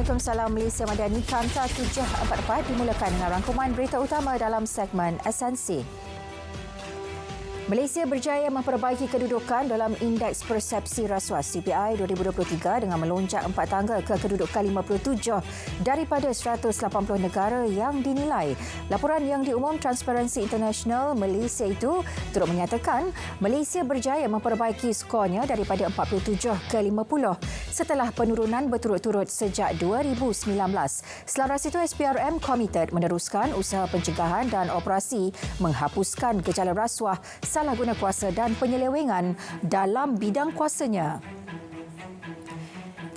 Waalaikumsalam. Malaysia Madani Kanta 744 dimulakan dengan rangkuman berita utama dalam segmen Esensi. Malaysia berjaya memperbaiki kedudukan dalam Indeks Persepsi Rasuah CPI 2023 dengan melonjak 4 tangga ke kedudukan 57 daripada 180 negara yang dinilai. Laporan yang diumum Transparency International Malaysia itu turut menyatakan Malaysia berjaya memperbaiki skornya daripada 47 ke 50 setelah penurunan berturut-turut sejak 2019. Selaras itu, SPRM komited meneruskan usaha pencegahan dan operasi menghapuskan gejala rasuah, salah guna kuasa dan penyelewengan dalam bidang kuasanya.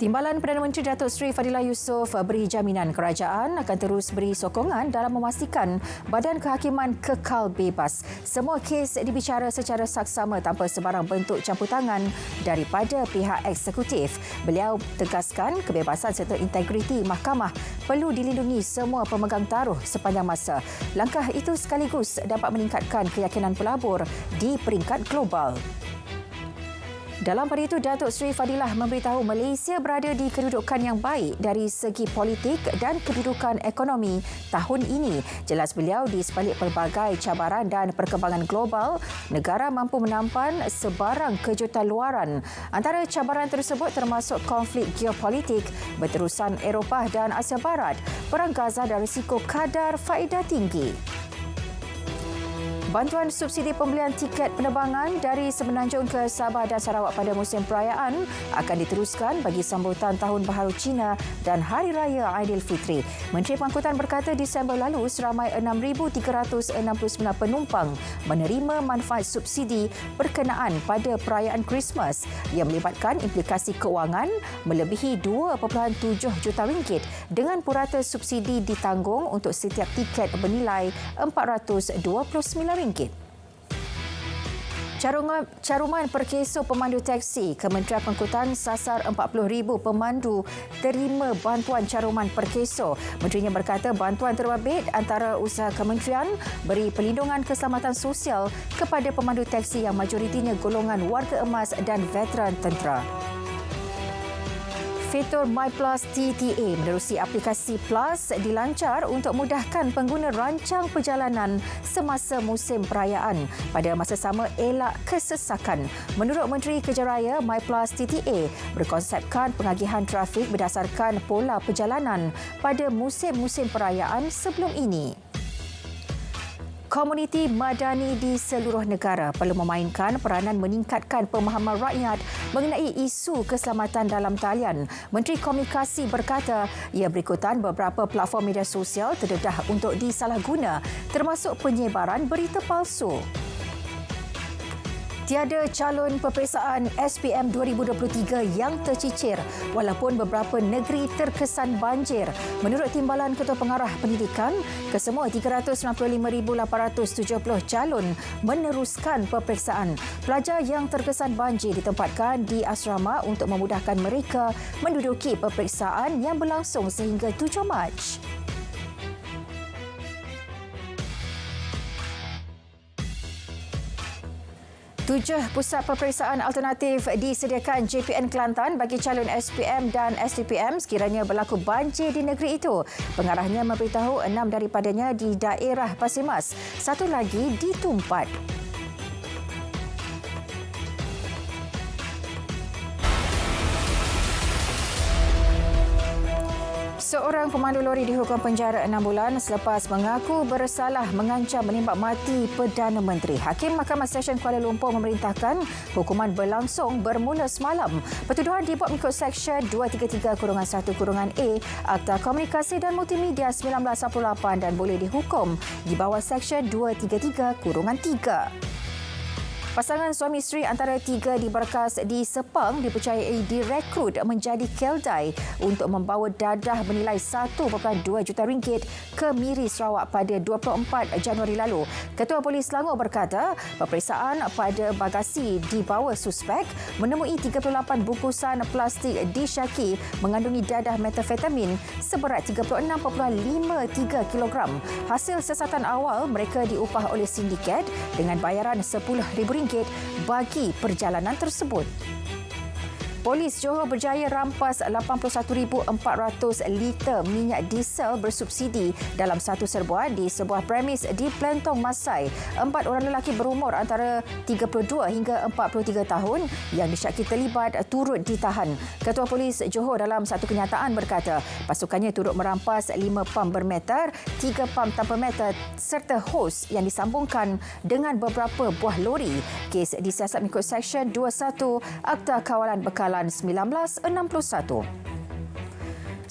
Timbalan Perdana Menteri Datuk Seri Fadilah Yusof beri jaminan kerajaan akan terus beri sokongan dalam memastikan badan kehakiman kekal bebas. Semua kes dibicara secara saksama tanpa sebarang bentuk campur tangan daripada pihak eksekutif. Beliau tegaskan kebebasan serta integriti mahkamah perlu dilindungi semua pemegang taruh sepanjang masa. Langkah itu sekaligus dapat meningkatkan keyakinan pelabur di peringkat global. Dalam pada itu, Datuk Seri Fadilah memberitahu Malaysia berada di kedudukan yang baik dari segi politik dan kedudukan ekonomi tahun ini. Jelas beliau, di sebalik pelbagai cabaran dan perkembangan global, negara mampu menampan sebarang kejutan luaran. Antara cabaran tersebut termasuk konflik geopolitik, berterusan Eropah dan Asia Barat, perang Gaza dan risiko kadar faedah tinggi. Bantuan subsidi pembelian tiket penerbangan dari Semenanjung ke Sabah dan Sarawak pada musim perayaan akan diteruskan bagi sambutan Tahun Baharu Cina dan Hari Raya Aidilfitri. Menteri Pangkutan berkata Disember lalu seramai 6,369 penumpang menerima manfaat subsidi berkenaan pada perayaan Christmas yang melibatkan implikasi kewangan melebihi 2.7 juta ringgit dengan purata subsidi ditanggung untuk setiap tiket bernilai RM429. Caruman perkeso pemandu teksi, Kementerian Pangkutan sasar 40,000 pemandu terima bantuan caruman perkeso. Menterinya berkata bantuan terbabit antara usaha kementerian beri perlindungan keselamatan sosial kepada pemandu teksi yang majoritinya golongan warga emas dan veteran tentera. Fitur MyPlus TTA menerusi aplikasi Plus dilancar untuk mudahkan pengguna rancang perjalanan semasa musim perayaan. Pada masa sama, elak kesesakan. Menurut Menteri Kerja Raya, MyPlus TTA berkonsepkan pengagihan trafik berdasarkan pola perjalanan pada musim-musim perayaan sebelum ini. Komuniti madani di seluruh negara perlu memainkan peranan meningkatkan pemahaman rakyat mengenai isu keselamatan dalam talian. Menteri Komunikasi berkata ia berikutan beberapa platform media sosial terdedah untuk disalahguna termasuk penyebaran berita palsu. Tiada calon peperiksaan SPM 2023 yang tercicir walaupun beberapa negeri terkesan banjir. Menurut Timbalan Ketua Pengarah Pendidikan, kesemua 395,870 calon meneruskan peperiksaan. Pelajar yang terkesan banjir ditempatkan di asrama untuk memudahkan mereka menduduki peperiksaan yang berlangsung sehingga 7 Mac. Tujuh pusat peperiksaan alternatif disediakan JPN Kelantan bagi calon SPM dan STPM sekiranya berlaku banjir di negeri itu. Pengarahnya memberitahu 6 daripadanya di daerah Pasir Mas, satu lagi di Tumpat. Seorang pemandu lori dihukum penjara 6 bulan selepas mengaku bersalah mengancam menembak mati Perdana Menteri. Hakim Mahkamah Session Kuala Lumpur memerintahkan hukuman berlangsung bermula semalam. Pertuduhan dibuat mengikut Seksyen 233-1-A Akta Komunikasi dan Multimedia 1988 dan boleh dihukum di bawah Seksyen 233-3. Pasangan suami isteri antara 3 di Berkas di Sepang dipercayai direkrut menjadi keldai untuk membawa dadah bernilai 1.2 juta ringgit ke Miri, Sarawak pada 24 Januari lalu. Ketua Polis Selangor berkata peperiksaan pada bagasi di bawah suspek menemui 38 bungkusan plastik disyaki mengandungi dadah metafetamin seberat 36.53 kilogram. Hasil siasatan awal, mereka diupah oleh sindiket dengan bayaran RM10,000 bagi perjalanan tersebut. Polis Johor berjaya rampas 81,400 liter minyak diesel bersubsidi dalam satu serbuan di sebuah premis di Plentong, Masai. 4 orang lelaki berumur antara 32 hingga 43 tahun yang disyaki terlibat turut ditahan. Ketua Polis Johor dalam satu kenyataan berkata, pasukannya turut merampas 5 pam bermeter, 3 pam tanpa meter serta hos yang disambungkan dengan beberapa buah lori. Kes disiasat mengikut Seksyen 21 Akta Kawalan Bekalan 1961.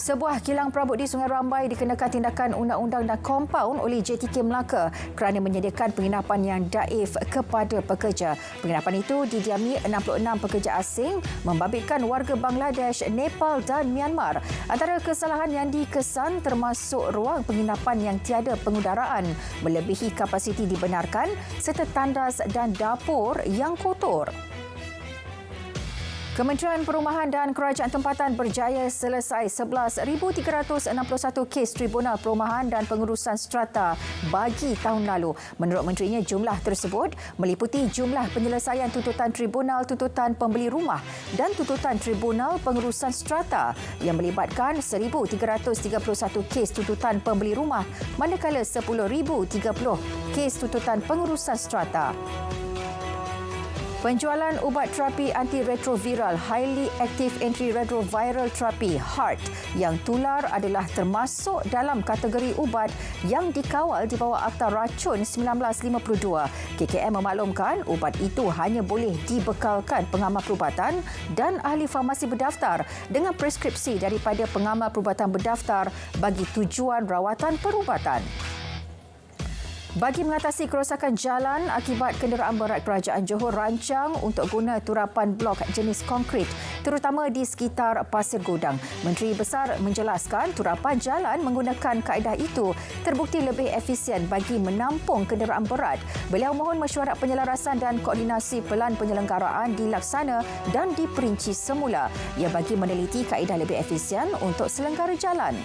Sebuah kilang perabot di Sungai Rambai dikenakan tindakan undang-undang dan kompaun oleh JTK Melaka kerana menyediakan penginapan yang daif kepada pekerja. Penginapan itu didiami 66 pekerja asing membabitkan warga Bangladesh, Nepal dan Myanmar. Antara kesalahan yang dikesan termasuk ruang penginapan yang tiada pengudaraan, melebihi kapasiti dibenarkan serta tandas dan dapur yang kotor. Kementerian Perumahan dan Kerajaan Tempatan berjaya selesai 11,361 kes Tribunal Perumahan dan Pengurusan Strata bagi tahun lalu. Menurut menterinya, jumlah tersebut meliputi jumlah penyelesaian tuntutan Tribunal Tuntutan Pembeli Rumah dan tuntutan Tribunal Pengurusan Strata yang melibatkan 1,331 kes tuntutan pembeli rumah, manakala 10,030 kes tuntutan pengurusan strata. Penjualan ubat terapi antiretroviral Highly Active Antiretroviral Therapy HART yang tular adalah termasuk dalam kategori ubat yang dikawal di bawah Akta Racun 1952. KKM memaklumkan ubat itu hanya boleh dibekalkan pengamal perubatan dan ahli farmasi berdaftar dengan preskripsi daripada pengamal perubatan berdaftar bagi tujuan rawatan perubatan. Bagi mengatasi kerosakan jalan akibat kenderaan berat, Kerajaan Johor rancang untuk guna turapan blok jenis konkrit terutama di sekitar Pasir Gudang. Menteri Besar menjelaskan turapan jalan menggunakan kaedah itu terbukti lebih efisien bagi menampung kenderaan berat. Beliau mohon mesyuarat penyelarasan dan koordinasi pelan penyelenggaraan dilaksana dan diperinci semula ia bagi meneliti kaedah lebih efisien untuk selenggara jalan.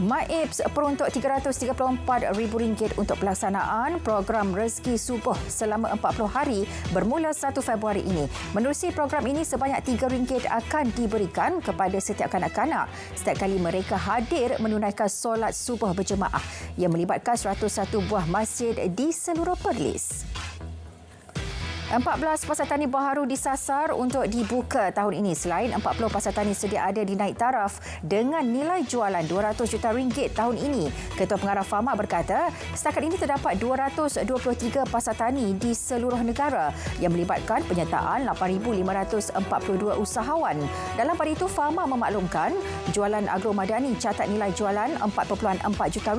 MyApps peruntuk RM334,000 untuk pelaksanaan program Rezeki Subuh selama 40 hari bermula 1 Februari ini. Menerusi program ini, sebanyak RM3 akan diberikan kepada setiap kanak-kanak setiap kali mereka hadir menunaikan solat subuh berjemaah yang melibatkan 101 buah masjid di seluruh Perlis. 14 pasartani baharu disasar untuk dibuka tahun ini. Selain 40 pasartani sedia ada dinaik taraf dengan nilai jualan RM200 juta tahun ini. Ketua Pengarah Fama berkata, setakat ini terdapat 223 pasartani di seluruh negara yang melibatkan penyertaan 8,542 usahawan. Dalam pada itu, Fama memaklumkan jualan agromadani catat nilai jualan RM4.4 juta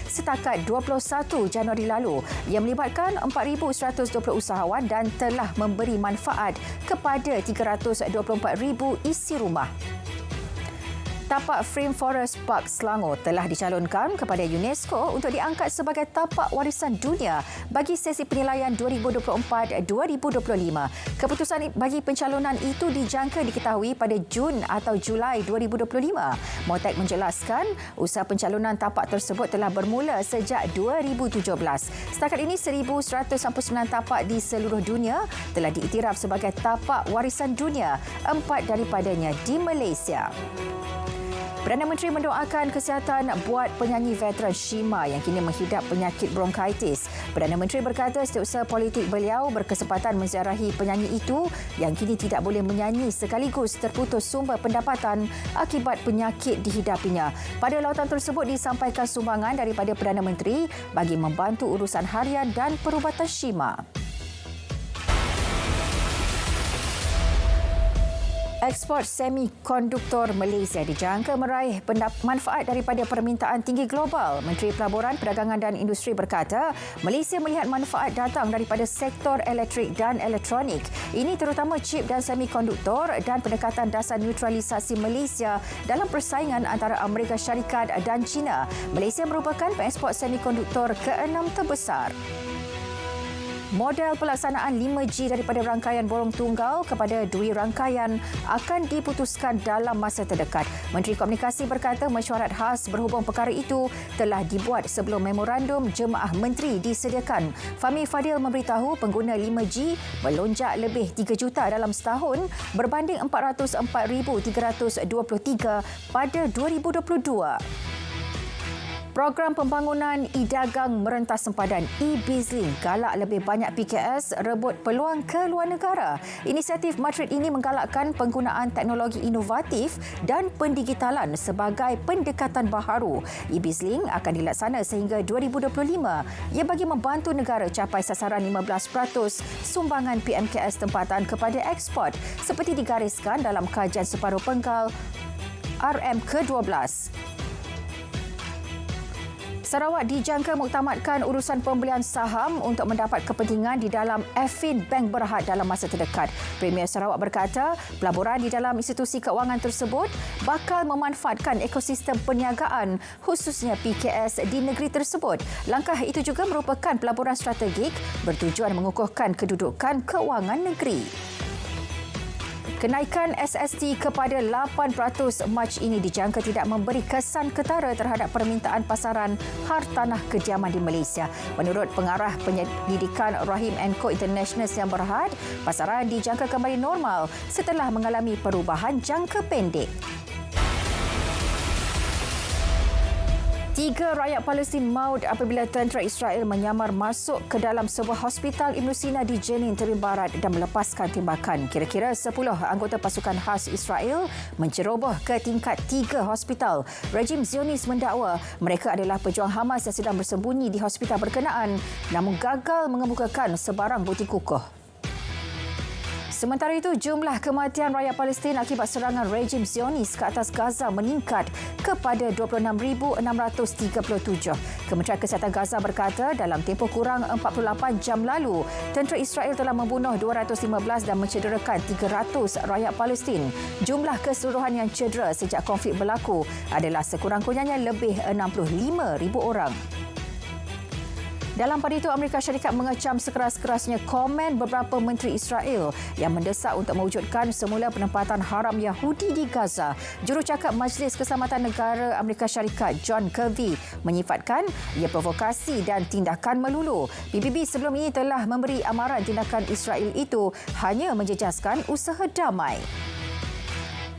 setakat 21 Januari lalu yang melibatkan 4,120 usahawan dan telah memberi manfaat kepada 324,000 isi rumah. Tapak Frame Forest Park Selangor telah dicalonkan kepada UNESCO untuk diangkat sebagai tapak warisan dunia bagi sesi penilaian 2024-2025. Keputusan bagi pencalonan itu dijangka diketahui pada Jun atau Julai 2025. Motek menjelaskan usaha pencalonan tapak tersebut telah bermula sejak 2017. Setakat ini 1,199 tapak di seluruh dunia telah diiktiraf sebagai tapak warisan dunia, 4 daripadanya di Malaysia. Perdana Menteri mendoakan kesihatan buat penyanyi veteran Shima yang kini menghidap penyakit bronkaitis. Perdana Menteri berkata setiausaha politik beliau berkesempatan menziarahi penyanyi itu yang kini tidak boleh menyanyi sekaligus terputus sumber pendapatan akibat penyakit dihidapinya. Pada lautan tersebut disampaikan sumbangan daripada Perdana Menteri bagi membantu urusan harian dan perubatan Shima. Ekspor semikonduktor Malaysia dijangka meraih manfaat daripada permintaan tinggi global. Menteri Pelaburan, Perdagangan dan Industri berkata, Malaysia melihat manfaat datang daripada sektor elektrik dan elektronik. Ini terutama chip dan semikonduktor dan pendekatan dasar neutralisasi Malaysia dalam persaingan antara Amerika Syarikat dan China. Malaysia merupakan pengeksport semikonduktor ke-6 terbesar. Model pelaksanaan 5G daripada rangkaian borong tunggal kepada dui rangkaian akan diputuskan dalam masa terdekat. Menteri Komunikasi berkata mesyuarat khas berhubung perkara itu telah dibuat sebelum memorandum jemaah menteri disediakan. Fahmi Fadil memberitahu pengguna 5G melonjak lebih 3 juta dalam setahun berbanding 404,323 pada 2022. Program pembangunan e-dagang merentas sempadan e-Bizlink galak lebih banyak PKS rebut peluang ke luar negara. Inisiatif Madrid ini menggalakkan penggunaan teknologi inovatif dan pendigitalan sebagai pendekatan baharu. E-Bizlink akan dilaksana sehingga 2025. Ia bagi membantu negara capai sasaran 15% sumbangan PMKS tempatan kepada ekspor seperti digariskan dalam kajian separuh penggal RM ke-12. Sarawak dijangka muktamadkan urusan pembelian saham untuk mendapat kepentingan di dalam Affin Bank Berhad dalam masa terdekat. Premier Sarawak berkata, pelaburan di dalam institusi keuangan tersebut bakal memanfaatkan ekosistem perniagaan khususnya PKS di negeri tersebut. Langkah itu juga merupakan pelaburan strategik bertujuan mengukuhkan kedudukan keuangan negeri. Kenaikan SST kepada 8% Mac ini dijangka tidak memberi kesan ketara terhadap permintaan pasaran hartanah kediaman di Malaysia. Menurut pengarah penyelidikan Rahim & Co International Siam Berhad, pasaran dijangka kembali normal setelah mengalami perubahan jangka pendek. 3 rakyat Palestin maut apabila tentera Israel menyamar masuk ke dalam sebuah hospital Ibn Sina di Jenin, tepi barat dan melepaskan tembakan. Kira-kira 10 anggota pasukan khas Israel menceroboh ke tingkat 3 hospital. Rejim Zionis mendakwa mereka adalah pejuang Hamas yang sedang bersembunyi di hospital berkenaan namun gagal mengemukakan sebarang bukti kukuh. Sementara itu, jumlah kematian rakyat Palestin akibat serangan rejim Zionis ke atas Gaza meningkat kepada 26,637. Kementerian Kesihatan Gaza berkata dalam tempoh kurang 48 jam lalu, tentera Israel telah membunuh 215 dan mencederakan 300 rakyat Palestin. Jumlah keseluruhan yang cedera sejak konflik berlaku adalah sekurang-kurangnya lebih 65,000 orang. Dalam pada itu, Amerika Syarikat mengecam sekeras-kerasnya komen beberapa menteri Israel yang mendesak untuk mewujudkan semula penempatan haram Yahudi di Gaza. Jurucakap Majlis Keselamatan Negara Amerika Syarikat John Kirby menyifatkan ia provokasi dan tindakan melulu. PBB sebelum ini telah memberi amaran tindakan Israel itu hanya menjejaskan usaha damai.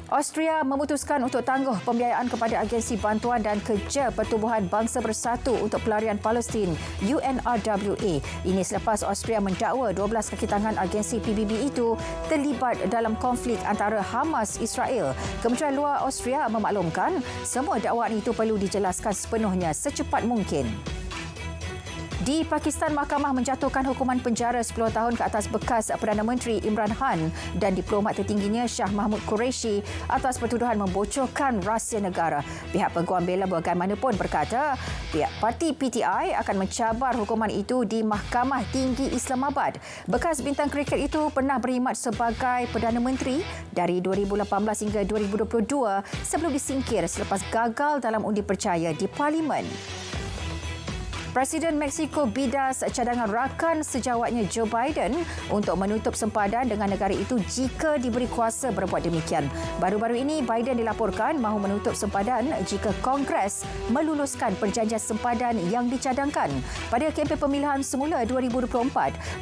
Austria memutuskan untuk tangguh pembiayaan kepada Agensi Bantuan dan Kerja Pertubuhan Bangsa Bersatu untuk Pelarian Palestin UNRWA. Ini selepas Austria mendakwa 12 kaki tangan agensi PBB itu terlibat dalam konflik antara Hamas Israel. Kementerian Luar Austria memaklumkan semua dakwaan itu perlu dijelaskan sepenuhnya secepat mungkin. Di Pakistan, mahkamah menjatuhkan hukuman penjara 10 tahun ke atas bekas Perdana Menteri Imran Khan dan diplomat tertingginya Shah Mahmud Qureshi atas pertuduhan membocorkan rahsia negara. Pihak peguam bela bagaimanapun berkata pihak parti PTI akan mencabar hukuman itu di Mahkamah Tinggi Islamabad. Bekas bintang kriket itu pernah berkhidmat sebagai Perdana Menteri dari 2018 hingga 2022 sebelum disingkir selepas gagal dalam undi percaya di Parlimen. Presiden Meksiko bidas cadangan rakan sejawatnya Joe Biden untuk menutup sempadan dengan negara itu jika diberi kuasa berbuat demikian. Baru-baru ini, Biden dilaporkan mahu menutup sempadan jika Kongres meluluskan perjanjian sempadan yang dicadangkan. Pada kempen pemilihan semula 2024,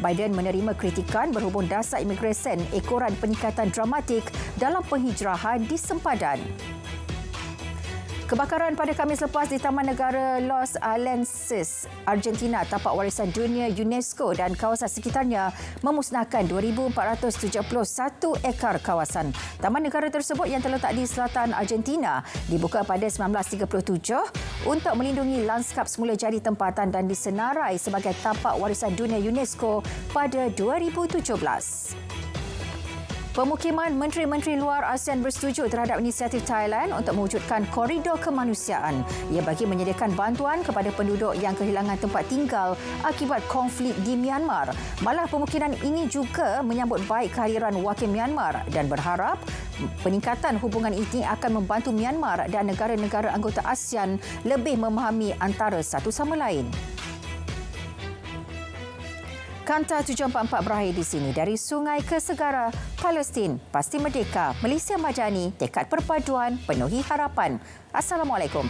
Biden menerima kritikan berhubung dasar imigresen ekoran peningkatan dramatik dalam penghijrahan di sempadan. Kebakaran pada Khamis lepas di Taman Negara Los Alenses, Argentina, tapak warisan dunia UNESCO dan kawasan sekitarnya memusnahkan 2,471 ekar kawasan. Taman negara tersebut yang terletak di selatan Argentina dibuka pada 1937 untuk melindungi lanskap semula jadi tempatan dan disenarai sebagai tapak warisan dunia UNESCO pada 2017. Pemukiman Menteri-Menteri Luar ASEAN bersetuju terhadap inisiatif Thailand untuk mewujudkan koridor kemanusiaan. Ia bagi menyediakan bantuan kepada penduduk yang kehilangan tempat tinggal akibat konflik di Myanmar. Malah pemukiman ini juga menyambut baik kehadiran wakil Myanmar dan berharap peningkatan hubungan ini akan membantu Myanmar dan negara-negara anggota ASEAN lebih memahami antara satu sama lain. Kanta 744 berakhir di sini. Dari sungai ke segara, Palestin pasti merdeka. Malaysia Madani, tekad perpaduan, penuhi harapan. Assalamualaikum.